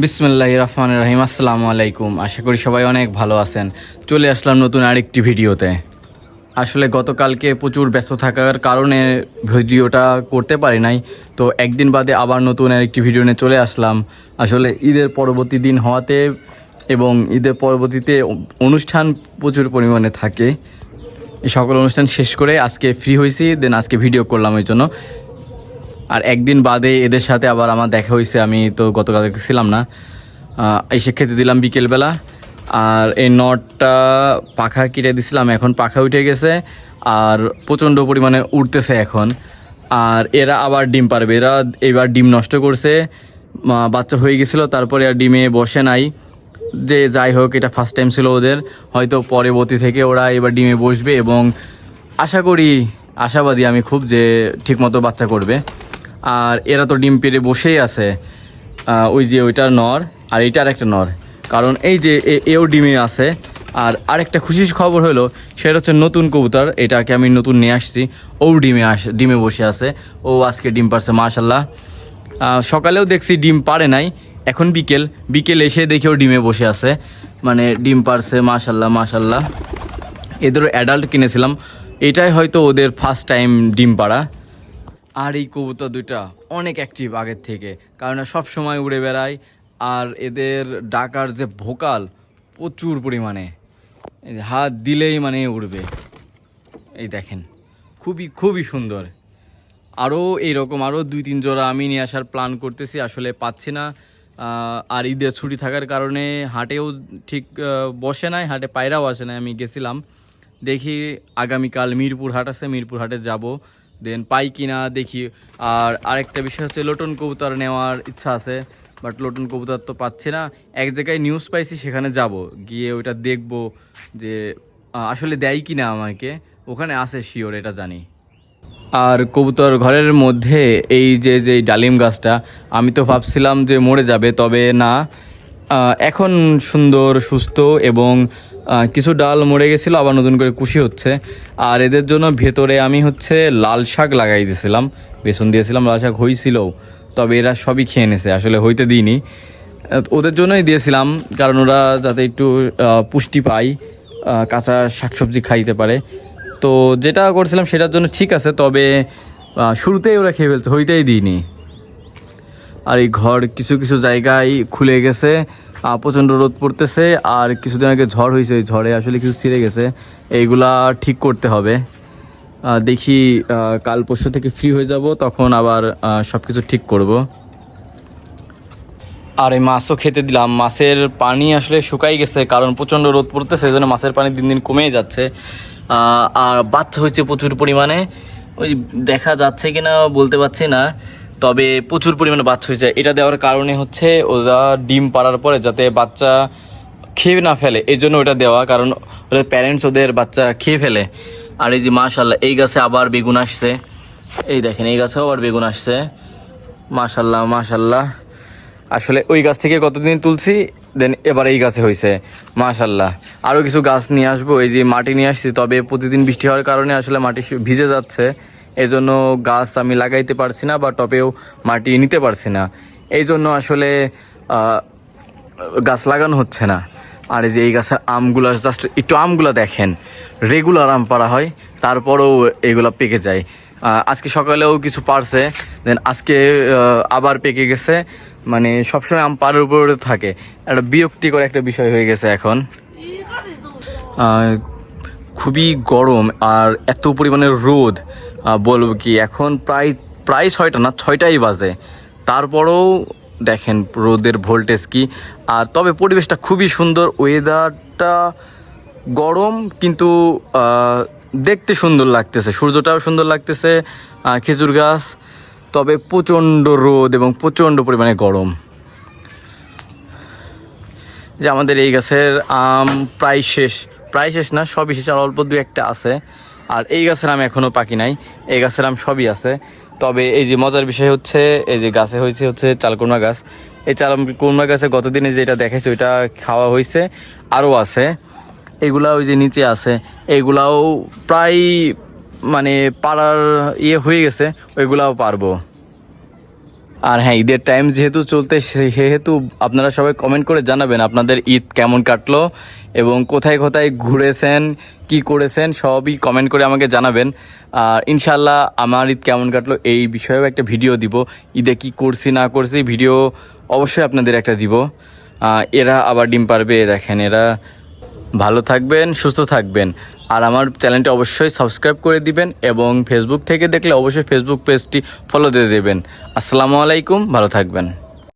বিসমিল্লাহির রহমানির রহিম। আসসালামু আলাইকুম। আশা করি সবাই অনেক ভালো আছেন। চলে আসলাম নতুন আরেকটি ভিডিওতে। আসলে গতকালকে প্রচুর ব্যস্ত থাকার কারণে ভিডিওটা করতে পারি নাই, তো একদিন বাদে আবার নতুন আরেকটি ভিডিও নিয়ে চলে আসলাম। আসলে ঈদের পরবর্তী দিন হওয়াতে এবং ঈদের পরবর্তীতে অনুষ্ঠান প্রচুর পরিমাণে থাকে, এই সকল অনুষ্ঠান শেষ করে আজকে ফ্রি হয়েছি, দেন আজকে ভিডিও করলাম ওই জন্য। আর একদিন বাদে এদের সাথে আবার আমার দেখা হয়েছে। আমি তো গতকালকে ছিলাম না, এসে খেতে দিলাম বিকেলবেলা। আর এই নটটা পাখা কেটে দিছিলাম, এখন পাখা উঠে গেছে আর প্রচণ্ড পরিমাণে উঠতেছে এখন। আর এরা আবার ডিম পারবে, এরা এবার ডিম নষ্ট করছে, বাচ্চা হয়ে গেছিলো, তারপরে আর ডিমে বসে নাই। যে যাই হোক, এটা ফার্স্ট টাইম ছিল ওদের, হয়তো পরবর্তী থেকে ওরা এবার ডিমে বসবে এবং আশা করি, আশাবাদী আমি খুব, যে ঠিকমতো বাচ্চা করবে। আর এরা তো ডিম পেড়ে বসেই আছে, ওই যে ওইটার নর আর এইটার একটা নর, কারণ এই যে এও ডিমে আছে। আর আরেকটা খুশির খবর হলো, সেটা হচ্ছে নতুন কবুতর, এটাকে আমি নতুন নিয়ে আসছি, ও ডিমে বসে আছে। ও আজকে ডিম পারছে মাশাল্লাহ। সকালেও দেখছি ডিম পারে নাই, এখন বিকেল এসে দেখি ও ডিমে বসে আছে, মানে ডিম পারছে মাশাল্লাহ মাশাল্লাহ। এদেরও অ্যাডাল্ট কিনেছিলাম, এটাই হয়তো ওদের ফার্স্ট টাইম ডিম পাড়া। আর এই কবুতর দুইটা অনেক অ্যাক্টিভ আগের থেকে, কারণ সব সময় উড়ে বেড়ায়। আর এদের ডাকার যে ভোকাল প্রচুর পরিমাণে, হাত দিলেই মানে উড়বে। এই দেখেন, খুবই খুবই সুন্দর। আরও এইরকম আরও 2-3 জোড়া আমি নিয়ে আসার প্ল্যান করতেছি, আসলে পাচ্ছি না। আর ঈদের ছুটি থাকার কারণে হাটেও ঠিক বসে নাই, হাটে পায়রাও আসে নাই। আমি গেছিলাম, দেখি আগামীকাল মিরপুর হাট আছে, মিরপুর হাটে যাব, দেন পাই কিনা দেখি। আর আরেকটা বিষয় হচ্ছে লোটন কবুতর নেওয়ার ইচ্ছা আছে, বাট লোটন কবুতর তো পাচ্ছি না। এক জায়গায় নিউজ পাইছি, সেখানে যাব, গিয়ে ওইটা দেখব যে আসলে দেয় কি না আমাকে। ওখানে আছে শিওর, এটা জানি। আর কবুতর ঘরের মধ্যে এই যে ডালিম গাছটা, আমি তো ভাবছিলাম যে মরে যাবে, তবে না, এখন সুন্দর সুস্থ এবং কিছু ডাল মরে গেছিলো, আবার নতুন করে কুশি হচ্ছে। আর এদের জন্য ভেতরে আমি হচ্ছে লাল শাক লাগাই দিয়েছিলাম, বেসন দিয়েছিলাম, লাল শাক হয়েছিল, তবে এরা সবই খেয়ে নিছে, আসলে হইতে দিইনি। ওদের জন্যই দিয়েছিলাম, কারণ ওরা যাতে একটু পুষ্টি পায়, কাঁচা শাকসবজি খাইতে পারে। তো যেটা করছিলাম সেটার জন্য ঠিক আছে, তবে শুরুতেই ওরা খেয়ে ফেলছে, হইতেই দিইনি। আর এই ঘর কিছু কিছু জায়গায় খুলে গেছে, প্রচণ্ড রোদ পড়তেছে। আর কিছুদিন আগে ঝড় হয়েছে, ওই ঝড়ে আসলে কিছু ছিঁড়ে গেছে, এইগুলা ঠিক করতে হবে। দেখি কাল পরশু থেকে ফ্রি হয়ে যাব, তখন আবার সব কিছু ঠিক করব। আর এই মাছও খেতে দিলাম, মাছের পানি আসলে শুকাই গেছে, কারণ প্রচণ্ড রোদ পড়তেছে, এই জন্য মাছের পানি দিন দিন কমেই যাচ্ছে। আর বাচ্চা হয়েছে প্রচুর পরিমাণে, ওই দেখা যাচ্ছে কিনা বলতে পারছি না, তবে প্রচুর পরিমাণে বাচ্চা হয়েছে। এটা দেওয়ার কারণে হচ্ছে ওরা ডিম পাড়ার পরে যাতে বাচ্চা খেয়ে না ফেলে, এই জন্য ওটা দেওয়া, কারণ ওদের প্যারেন্টস ওদের বাচ্চা খেয়ে ফেলে। আর এই যে মাশাল্লাহ, এই গাছে আবার বেগুন আসছে, এই দেখেন এই গাছেও আবার বেগুন আসছে, মাশাল্লাহ মাশাল্লাহ। আসলে ওই গাছ থেকে কতদিন তুলছি, দেন এবার এই গাছে হয়েছে মাশাল্লাহ। আরও কিছু গাছ নিয়ে আসবো, এই যে মাটি নিয়ে আসছি, তবে প্রতিদিন বৃষ্টি হওয়ার কারণে আসলে মাটি ভিজে যাচ্ছে, এই জন্য গাছ আমি লাগাইতে পারছি না, বা টবেও মাটি নিতে পারছি না, এই জন্য আসলে গাছ লাগানো হচ্ছে না। আর এই যে এই গাছের আমগুলো, জাস্ট একটু আমগুলো দেখেন, রেগুলার আম পাড়া হয়, তারপরেও এগুলো পেকে যায়। আজকে সকালেও কিছু পারছে, দেন আজকে আবার পেকে গেছে, মানে সবসময় আম পাড়ার উপরে থাকে, একটা বিরক্তিকর একটা বিষয় হয়ে গেছে এখন। খুবই গরম আর এত পরিমাণে রোদ, বলবো কি, এখন প্রায় 6টা না 6টাই বাজে, তারপরেও দেখেন রোদের ভোল্টেজ কি। আর তবে পরিবেশটা খুবই সুন্দর, ওয়েদারটা গরম কিন্তু দেখতে সুন্দর লাগতেছে, সূর্যটাও সুন্দর লাগতেছে, খেজুর গাছ, তবে প্রচণ্ড রোদ এবং প্রচণ্ড পরিমাণে গরম। যে আমাদের এই গাছের আম প্রায় শেষ না, সবই শেষ, আর অল্প 2-1টা আছে। আর এই গাছের আম এখনও পাকি নাই, এই গাছের আম সবই আছে। তবে এই যে মজার বিষয় হচ্ছে, এই যে গাছে হচ্ছে চালকুমড়া গাছ, এই চালকুমড়া গাছে গতদিনে যেটা দেখেছি ওইটা খাওয়া হয়েছে, আরও আছে, এগুলা ওই যে নিচে আছে, এইগুলাও প্রায় মানে পাড়ার হয়ে গেছে, ওইগুলাও পারবো। আর হ্যাঁ, ঈদের টাইম যেহেতু চলতে, সেহেতু আপনারা সবাই কমেন্ট করে জানাবেন আপনাদের ঈদ কেমন কাটলো এবং কোথায় কোথায় ঘুরেছেন, কি করেছেন, সবই কমেন্ট করে আমাকে জানাবেন। আর ইনশাল্লাহ আমার ঈদ কেমন কাটলো এই বিষয়েও একটা ভিডিও দিব। ঈদে কি করছি না করছি ভিডিও অবশ্যই আপনাদের একটা দিব। এরা আবার ডিম পারবে, দেখেন এরা। ভালো থাকবেন, সুস্থ থাকবেন। আর আমার চ্যানেলটি অবশ্যই সাবস্ক্রাইব করে দিবেন এবং ফেসবুক থেকে দেখলে অবশ্যই ফেসবুক পেজটি ফলো দিয়ে দেবেন। আসসালামু আলাইকুম, ভালো থাকবেন।